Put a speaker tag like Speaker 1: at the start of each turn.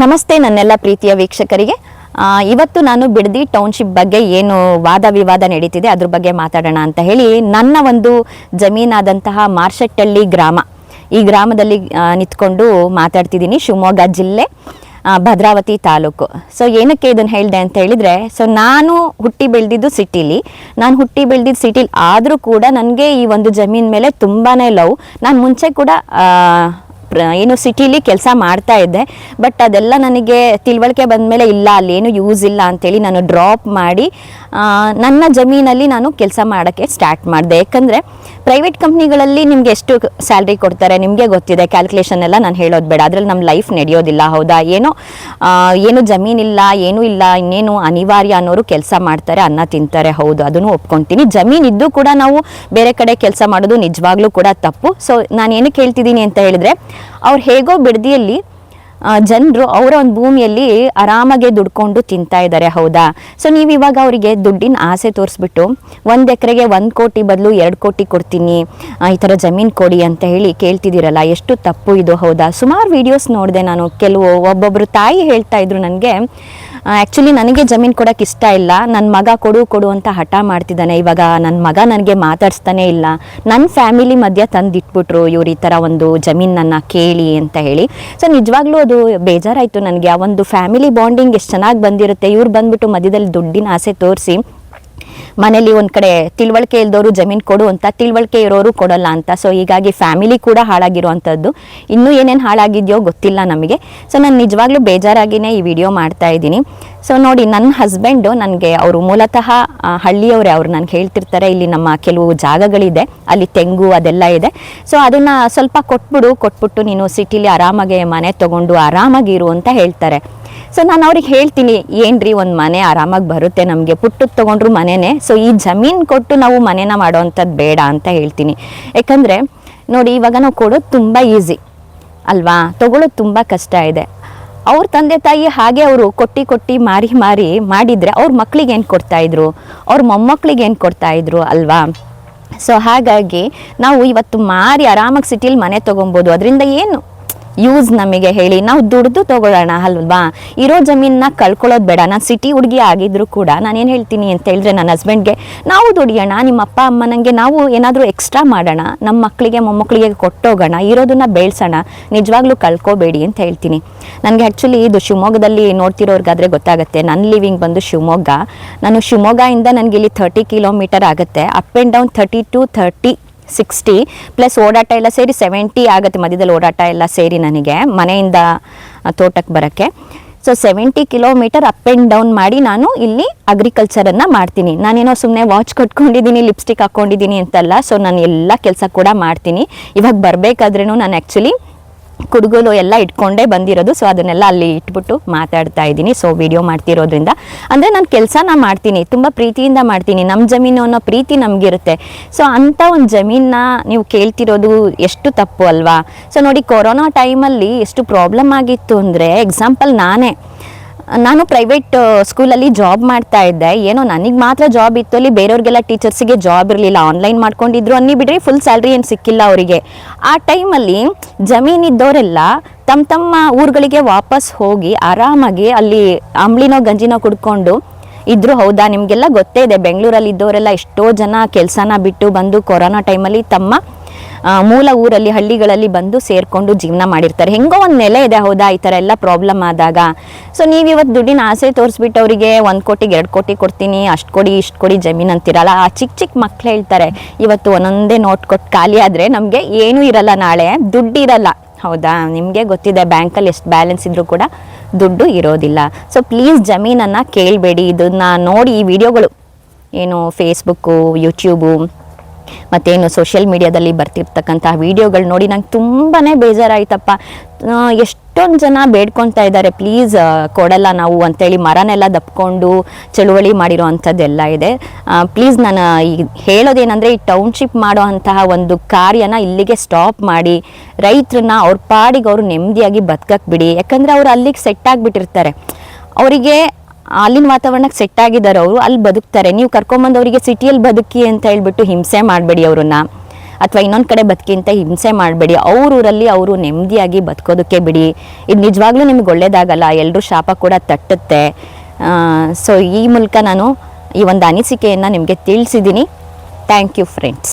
Speaker 1: ನಮಸ್ತೆ ನನ್ನೆಲ್ಲ ಪ್ರೀತಿಯ ವೀಕ್ಷಕರಿಗೆ. ಇವತ್ತು ನಾನು ಬಿಡದಿ ಟೌನ್ಶಿಪ್ ಬಗ್ಗೆ ಏನು ವಾದ ವಿವಾದ ನಡೀತಿದೆ ಅದ್ರ ಬಗ್ಗೆ ಮಾತಾಡೋಣ ಅಂತ ಹೇಳಿ ನನ್ನ ಒಂದು ಜಮೀನಾದಂತಹ ಮಾರ್ಶೆಟ್ಟಳ್ಳಿ ಗ್ರಾಮ, ಈ ಗ್ರಾಮದಲ್ಲಿ ನಿಂತ್ಕೊಂಡು ಮಾತಾಡ್ತಿದ್ದೀನಿ. ಶಿವಮೊಗ್ಗ ಜಿಲ್ಲೆ, ಭದ್ರಾವತಿ ತಾಲೂಕು. ಸೊ ಏನಕ್ಕೆ ಇದನ್ನು ಹೇಳಿದೆ ಅಂತ ಹೇಳಿದರೆ, ಸೊ ನಾನು ಹುಟ್ಟಿ ಬೆಳೆದಿದ್ದು ಸಿಟಿಲಿ. ನಾನು ಹುಟ್ಟಿ ಬೆಳೆದಿದ್ದು ಸಿಟಿಲಿ ಆದರೂ ಕೂಡ ನನಗೆ ಈ ಒಂದು ಜಮೀನ್ ಮೇಲೆ ತುಂಬಾ ಲವ್. ನಾನು ಮುಂಚೆ ಕೂಡ ಏನು ಸಿಟಿಲಿ ಕೆಲಸ ಮಾಡ್ತಾ ಇದ್ದೆ, ಬಟ್ ಅದೆಲ್ಲ ನನಗೆ ತಿಳುವಳಿಕೆ ಬಂದಮೇಲೆ ಇಲ್ಲ ಅಲ್ಲೇನು ಯೂಸ್ ಇಲ್ಲ ಅಂಥೇಳಿ ನಾನು ಡ್ರಾಪ್ ಮಾಡಿ ನನ್ನ ಜಮೀನಲ್ಲಿ ನಾನು ಕೆಲಸ ಮಾಡೋಕ್ಕೆ ಸ್ಟಾರ್ಟ್ ಮಾಡಿದೆ. ಯಾಕಂದರೆ ಪ್ರೈವೇಟ್ ಕಂಪ್ನಿಗಳಲ್ಲಿ ನಿಮಗೆ ಎಷ್ಟು ಸ್ಯಾಲ್ರಿ ಕೊಡ್ತಾರೆ ನಿಮಗೆ ಗೊತ್ತಿದೆ, ಕ್ಯಾಲ್ಕುಲೇಷನ್ ಎಲ್ಲ ನಾನು ಹೇಳೋದು ಬೇಡ, ಅದರಲ್ಲಿ ನಮ್ಮ ಲೈಫ್ ನಡೆಯೋದಿಲ್ಲ. ಹೌದಾ, ಏನು ಜಮೀನಿಲ್ಲ ಏನೂ ಇಲ್ಲ, ಇನ್ನೇನು ಅನಿವಾರ್ಯ ಅನ್ನೋರು ಕೆಲಸ ಮಾಡ್ತಾರೆ, ಅನ್ನ ತಿಂತಾರೆ. ಹೌದು, ಅದನ್ನು ಒಪ್ಕೊತೀನಿ. ಜಮೀನಿದ್ದು ಕೂಡ ನಾವು ಬೇರೆ ಕಡೆ ಕೆಲಸ ಮಾಡೋದು ನಿಜವಾಗ್ಲೂ ಕೂಡ ತಪ್ಪು. ಸೊ ನಾನು ಏನಕ್ಕೆ ಹೇಳ್ತಿದ್ದೀನಿ ಅಂತ ಹೇಳಿದರೆ, ಅವ್ರು ಹೇಗೋ ಬಿಡದಿಯಲ್ಲಿ ಜನರು ಅವರ ಒಂದು ಭೂಮಿಯಲ್ಲಿ ಆರಾಮಾಗೆ ದುಡ್ಕೊಂಡು ತಿಂತಾ ಇದ್ದಾರೆ. ಹೌದಾ, ಸೊ ನೀವು ಇವಾಗ ಅವರಿಗೆ ದುಡ್ಡಿನ ಆಸೆ ತೋರಿಸ್ಬಿಟ್ಟು 1 ಎಕರೆಗೆ 1 ಕೋಟಿ ಬದಲು 2 ಕೋಟಿ ಕೊಡ್ತೀನಿ, ಈ ಥರ ಜಮೀನು ಕೊಡಿ ಅಂತ ಹೇಳಿ ಕೇಳ್ತಿದ್ದೀರಲ್ಲ, ಎಷ್ಟು ತಪ್ಪು ಇದು. ಹೌದಾ, ಸುಮಾರು ವೀಡಿಯೋಸ್ ನೋಡಿದೆ ನಾನು. ಒಬ್ಬೊಬ್ಬರು ತಾಯಿ ಹೇಳ್ತಾ ಇದ್ರು ನನಗೆ, ಆ್ಯಕ್ಚುಲಿ ನನಗೆ ಜಮೀನು ಕೊಡೋಕೆ ಇಷ್ಟ ಇಲ್ಲ, ನನ್ನ ಮಗ ಕೊಡು ಅಂತ ಹಠ ಮಾಡ್ತಿದ್ದಾನೆ. ಇವಾಗ ನನ್ನ ಮಗ ನನಗೆ ಮಾತಾಡಿಸ್ತಾನೆ ಇಲ್ಲ, ನನ್ನ ಫ್ಯಾಮಿಲಿ ಮಧ್ಯೆ ತಂದಿಟ್ಬಿಟ್ರು ಇವ್ರು ಈ ಥರ ಒಂದು ಜಮೀನನ್ನು ಕೇಳಿ ಅಂತ ಹೇಳಿ. ಸೊ ನಿಜವಾಗ್ಲೂ ಅದು ಬೇಜಾರಾಯಿತು ನನಗೆ. ಆ ಒಂದು ಫ್ಯಾಮಿಲಿ ಬಾಂಡಿಂಗ್ ಎಷ್ಟು ಚೆನ್ನಾಗಿ ಬಂದಿರುತ್ತೆ, ಇವ್ರು ಬಂದ್ಬಿಟ್ಟು ಮಧ್ಯದಲ್ಲಿ ದುಡ್ಡಿನ ಆಸೆ ತೋರಿಸಿ ಮನೇಲಿ ಒಂದು ಕಡೆ ತಿಳುವಳಿಕೆ ಇಲ್ದವರು ಜಮೀನು ಕೊಡು ಅಂತ, ತಿಳುವಳಿಕೆ ಇರೋರು ಕೊಡೋಲ್ಲ ಅಂತ. ಸೊ ಹೀಗಾಗಿ ಫ್ಯಾಮಿಲಿ ಕೂಡ ಹಾಳಾಗಿರುವಂಥದ್ದು. ಇನ್ನೂ ಏನೇನು ಹಾಳಾಗಿದೆಯೋ ಗೊತ್ತಿಲ್ಲ ನಮಗೆ. ಸೊ ನಾನು ನಿಜವಾಗ್ಲೂ ಬೇಜಾರಾಗಿಯೇ ಈ ವಿಡಿಯೋ ಮಾಡ್ತಾ ಇದ್ದೀನಿ. ಸೊ ನೋಡಿ, ನನ್ನ ಹಸ್ಬೆಂಡು ನನಗೆ, ಅವರು ಮೂಲತಃ ಹಳ್ಳಿಯವರೇ, ಅವರು ನನಗೆ ಹೇಳ್ತಿರ್ತಾರೆ, ಇಲ್ಲಿ ನಮ್ಮ ಕೆಲವು ಜಾಗಗಳಿದೆ, ಅಲ್ಲಿ ತೆಂಗು ಅದೆಲ್ಲ ಇದೆ, ಸೊ ಅದನ್ನು ಸ್ವಲ್ಪ ಕೊಟ್ಬಿಟ್ಟು ನೀನು ಸಿಟಿಲಿ ಆರಾಮಾಗೆ ಮನೆ ತೊಗೊಂಡು ಆರಾಮಾಗಿರು ಅಂತ ಹೇಳ್ತಾರೆ. ಸೊ ನಾನು ಅವ್ರಿಗೆ ಹೇಳ್ತೀನಿ, ಏನ್ರಿ ಒಂದು ಮನೆ ಆರಾಮಾಗಿ ಬರುತ್ತೆ ನಮಗೆ, ಪುಟ್ಟದ್ದು ತೊಗೊಂಡ್ರು ಮನೆಯೇ, ಸೊ ಈ ಜಮೀನು ಕೊಟ್ಟು ನಾವು ಮನೇನ ಮಾಡೋವಂಥದ್ದು ಬೇಡ ಅಂತ ಹೇಳ್ತೀನಿ. ಯಾಕಂದರೆ ನೋಡಿ, ಇವಾಗ ನಾವು ಕೊಡೋದು ತುಂಬ ಈಸಿ ಅಲ್ವಾ, ತೊಗೊಳೋದು ತುಂಬ ಕಷ್ಟ ಇದೆ. ಅವ್ರ ತಂದೆ ತಾಯಿ ಹಾಗೆ ಅವರು ಕೊಟ್ಟು ಮಾರಿ ಮಾಡಿದರೆ ಅವ್ರ ಮಕ್ಳಿಗೆ ಏನು ಕೊಡ್ತಾಯಿದ್ರು, ಅವ್ರ ಮೊಮ್ಮಕ್ಳಿಗೆ ಏನು ಕೊಡ್ತಾಯಿದ್ರು ಅಲ್ವಾ. ಸೊ ಹಾಗಾಗಿ ನಾವು ಇವತ್ತು ಮಾರಿ ಆರಾಮಾಗಿ ಸಿಟಿಲಿ ಮನೆ ತೊಗೊಬೋದು. ಅದರಿಂದ ಏನು ಯೂಸ್ ನಮಗೆ ಹೇಳಿ, ನಾವು ದುಡ್ದು ತೊಗೊಳ್ಳೋಣ ಅಲ್ವಾ, ಇರೋ ಜಮೀನನ್ನ ಕಳ್ಕೊಳ್ಳೋದು ಬೇಡ. ನಾನು ಸಿಟಿ ಹುಡುಗಿ ಆಗಿದ್ರು ಕೂಡ ನಾನೇನು ಹೇಳ್ತೀನಿ ಅಂತ ಹೇಳಿದ್ರೆ, ನನ್ನ ಹಸ್ಬೆಂಡ್ಗೆ, ನಾವು ದುಡಿಯೋಣ, ನಿಮ್ಮ ಅಪ್ಪ ಅಮ್ಮನಿಗೆ ನಾವು ಏನಾದರೂ ಎಕ್ಸ್ಟ್ರಾ ಮಾಡೋಣ, ನಮ್ಮ ಮಕ್ಕಳಿಗೆ ಮೊಮ್ಮಕ್ಕಳಿಗೆ ಕೊಟ್ಟೋಗೋಣ, ಇರೋದನ್ನ ಬೆಳೆಸೋಣ, ನಿಜವಾಗ್ಲೂ ಕಳ್ಕೊಬೇಡಿ ಅಂತ ಹೇಳ್ತೀನಿ. ನನಗೆ ಆ್ಯಕ್ಚುಲಿ ಇದು ಶಿವಮೊಗ್ಗದಲ್ಲಿ ನೋಡ್ತಿರೋರ್ಗಾದರೆ ಗೊತ್ತಾಗುತ್ತೆ, ನನ್ನ ಲಿವಿಂಗ್ ಬಂದು ಶಿವಮೊಗ್ಗ. ನಾನು ಶಿವಮೊಗ್ಗದಿಂದ ನನಗೆ ಇಲ್ಲಿ 30 ಕಿಲೋಮೀಟರ್ ಆಗುತ್ತೆ, up and down 30 to 60 plus ಓಡಾಟ ಎಲ್ಲ ಸೇರಿ 70 ಆಗುತ್ತೆ, ಮಧ್ಯದಲ್ಲಿ ಓಡಾಟ ಎಲ್ಲ ಸೇರಿ ನನಗೆ ಮನೆಯಿಂದ ತೋಟಕ್ಕೆ ಬರೋಕ್ಕೆ. So 70 kilometre up and down ಮಾಡಿ ನಾನು ಇಲ್ಲಿ ಅಗ್ರಿಕಲ್ಚರನ್ನು ಮಾಡ್ತೀನಿ. ನಾನೇನೋ ಸುಮ್ಮನೆ ವಾಚ್ ಕಟ್ಕೊಂಡಿದ್ದೀನಿ, ಲಿಪ್ಸ್ಟಿಕ್ ಹಾಕ್ಕೊಂಡಿದ್ದೀನಿ ಅಂತಲ್ಲ. ಸೊ ನಾನು ಎಲ್ಲ ಕೆಲಸ ಕೂಡ ಮಾಡ್ತೀನಿ. ಇವಾಗ ಬರಬೇಕಾದ್ರೂ ನಾನು ಆ್ಯಕ್ಚುಲಿ ಕುಡುಗೋಲು ಎಲ್ಲ ಇಟ್ಕೊಂಡೇ ಬಂದಿರೋದು. ಸೊ ಅದನ್ನೆಲ್ಲ ಅಲ್ಲಿ ಇಟ್ಬಿಟ್ಟು ಮಾತಾಡ್ತಾ ಇದ್ದೀನಿ. ಸೊ ವಿಡಿಯೋ ಮಾಡ್ತಿರೋದ್ರಿಂದ ಅಂದರೆ ನಾನು ಕೆಲಸನ ಮಾಡ್ತೀನಿ, ತುಂಬ ಪ್ರೀತಿಯಿಂದ ಮಾಡ್ತೀನಿ. ನಮ್ಮ ಜಮೀನು ಅನ್ನೋ ಪ್ರೀತಿ ನಮಗಿರುತ್ತೆ. ಸೊ ಅಂಥ ಒಂದು ಜಮೀನನ್ನ ನೀವು ಕೇಳ್ತಿರೋದು ಎಷ್ಟು ತಪ್ಪು ಅಲ್ವಾ. ಸೊ ನೋಡಿ, ಕೊರೋನಾ ಟೈಮಲ್ಲಿ ಎಷ್ಟು ಪ್ರಾಬ್ಲಮ್ ಆಗಿತ್ತು ಅಂದರೆ, ಎಕ್ಸಾಂಪಲ್ ನಾನು ಪ್ರೈವೇಟ್ ಸ್ಕೂಲಲ್ಲಿ ಜಾಬ್ ಮಾಡ್ತಾ ಇದ್ದೆ. ಏನೋ ನನಗೆ ಮಾತ್ರ ಜಾಬ್ ಇತ್ತು, ಅಲ್ಲಿ ಬೇರೆಯವ್ರಿಗೆಲ್ಲ ಟೀಚರ್ಸಿಗೆ ಜಾಬ್ ಇರಲಿಲ್ಲ, ಆನ್ಲೈನ್ ಮಾಡ್ಕೊಂಡಿದ್ರು ಅನ್ನಿ ಬಿಡ್ರಿ, ಫುಲ್ ಸ್ಯಾಲ್ರಿ ಏನು ಸಿಕ್ಕಿಲ್ಲ ಅವರಿಗೆ. ಆ ಟೈಮಲ್ಲಿ ಜಮೀನಿದ್ದವರೆಲ್ಲ ತಮ್ಮ ಊರುಗಳಿಗೆ ವಾಪಸ್ ಹೋಗಿ ಆರಾಮಾಗಿ ಅಲ್ಲಿ ಅಂಬ್ಲಿನೋ ಗಂಜಿನೋ ಕುಡ್ಕೊಂಡು ಇದ್ರು. ಹೌದಾ, ನಿಮಗೆಲ್ಲ ಗೊತ್ತೇ ಇದೆ, ಬೆಂಗಳೂರಲ್ಲಿ ಇದ್ದವರೆಲ್ಲ ಎಷ್ಟೋ ಜನ ಕೆಲಸನ ಬಿಟ್ಟು ಬಂದು ಕೊರೋನಾ ಟೈಮಲ್ಲಿ ತಮ್ಮ ಮೂಲ ಊರಲ್ಲಿ ಹಳ್ಳಿಗಳಲ್ಲಿ ಬಂದು ಸೇರಿಕೊಂಡು ಜೀವನ ಮಾಡಿರ್ತಾರೆ. ಹೆಂಗೋ ಒಂದು ನೆಲೆ ಇದೆ. ಹೌದಾ, ಈ ಥರ ಎಲ್ಲ ಪ್ರಾಬ್ಲಮ್ ಆದಾಗ ಸೊ ನೀವು ಇವತ್ತು ದುಡ್ಡಿನ ಆಸೆ ತೋರಿಸ್ಬಿಟ್ಟು ಅವರಿಗೆ 1 ಕೋಟಿಗೆ 2 ಕೋಟಿ ಕೊಡ್ತೀನಿ, ಅಷ್ಟು ಕೊಡಿ ಇಷ್ಟು ಕೊಡಿ ಜಮೀನು ಅಂತಿರಲ್ಲ. ಆ ಚಿಕ್ಕ ಮಕ್ಳು ಹೇಳ್ತಾರೆ, ಇವತ್ತು ಒಂದೊಂದೇ ನೋಟ್ ಕೊಟ್ಟು ಖಾಲಿ ಆದರೆ ನಮಗೆ ಏನೂ ಇರಲ್ಲ, ನಾಳೆ ದುಡ್ಡು ಇರಲ್ಲ. ಹೌದಾ, ನಿಮಗೆ ಗೊತ್ತಿದೆ, ಬ್ಯಾಂಕಲ್ಲಿ ಎಷ್ಟು ಬ್ಯಾಲೆನ್ಸ್ ಇದ್ದರೂ ಕೂಡ ದುಡ್ಡು ಇರೋದಿಲ್ಲ. ಸೊ ಪ್ಲೀಸ್ ಜಮೀನನ್ನು ಕೇಳಬೇಡಿ. ಇದನ್ನು ನೋಡಿ, ಈ ವಿಡಿಯೋಗಳು ಏನು ಫೇಸ್ಬುಕ್ಕು, ಯೂಟ್ಯೂಬು ಮತ್ತೇನು ಸೋಷಿಯಲ್ ಮೀಡಿಯಾದಲ್ಲಿ ಬರ್ತಿರ್ತಕ್ಕಂಥ ವೀಡಿಯೋಗಳು ನೋಡಿ ನಂಗೆ ತುಂಬಾ ಬೇಜಾರಾಯ್ತಪ್ಪ. ಎಷ್ಟೊಂದು ಜನ ಬೇಡ್ಕೊತಾ ಇದ್ದಾರೆ, ಪ್ಲೀಸ್ ಕೊಡಲ್ಲ ನಾವು ಅಂತೇಳಿ ಮರನೆಲ್ಲ ದಪ್ಕೊಂಡು ಚಳುವಳಿ ಮಾಡಿರೋ ಅಂಥದ್ದೆಲ್ಲ ಇದೆ. ಪ್ಲೀಸ್ ನಾನು ಈಗ ಹೇಳೋದೇನೆಂದರೆ, ಈ ಟೌನ್ಶಿಪ್ ಮಾಡೋ ಅಂತಹ ಒಂದು ಕಾರ್ಯನ ಇಲ್ಲಿಗೆ ಸ್ಟಾಪ್ ಮಾಡಿ ರೈತರನ್ನ ಅವ್ರ ಪಾಡಿಗೆ ಅವರು ನೆಮ್ಮದಿಯಾಗಿ ಬದುಕಕ್ಕೆ ಬಿಡಿ. ಯಾಕಂದರೆ ಅವರು ಅಲ್ಲಿಗೆ ಸೆಟ್ ಆಗಿಬಿಟ್ಟಿರ್ತಾರೆ, ಅವರಿಗೆ ಅಲ್ಲಿನ ವಾತಾವರಣಕ್ಕೆ ಸೆಟ್ ಆಗಿದ್ದಾರೆ, ಅವರು ಅಲ್ಲಿ ಬದುಕ್ತಾರೆ. ನೀವು ಕರ್ಕೊಂಬಂದು ಅವರಿಗೆ ಸಿಟಿಯಲ್ಲಿ ಬದುಕಿ ಅಂತ ಹೇಳ್ಬಿಟ್ಟು ಹಿಂಸೆ ಮಾಡಬೇಡಿ ಅವ್ರನ್ನ ಅಥವಾ ಇನ್ನೊಂದು ಕಡೆ ಬದುಕಿ ಅಂತ ಹಿಂಸೆ ಮಾಡಬೇಡಿ. ಅವ್ರ ಊರಲ್ಲಿ ಅವರು ನೆಮ್ಮದಿಯಾಗಿ ಬದುಕೋದಕ್ಕೆ ಬಿಡಿ. ಇದು ನಿಜವಾಗ್ಲೂ ನಿಮ್ಗೆ ಒಳ್ಳೇದಾಗಲ್ಲ, ಎಲ್ಲರೂ ಶಾಪ ಕೂಡ ತಟ್ಟುತ್ತೆ. ಸೊ ಈ ಮೂಲಕ ನಾನು ಈ ಒಂದು ಅನಿಸಿಕೆಯನ್ನು ನಿಮಗೆ ತಿಳಿಸಿದ್ದೀನಿ. Thank you friends.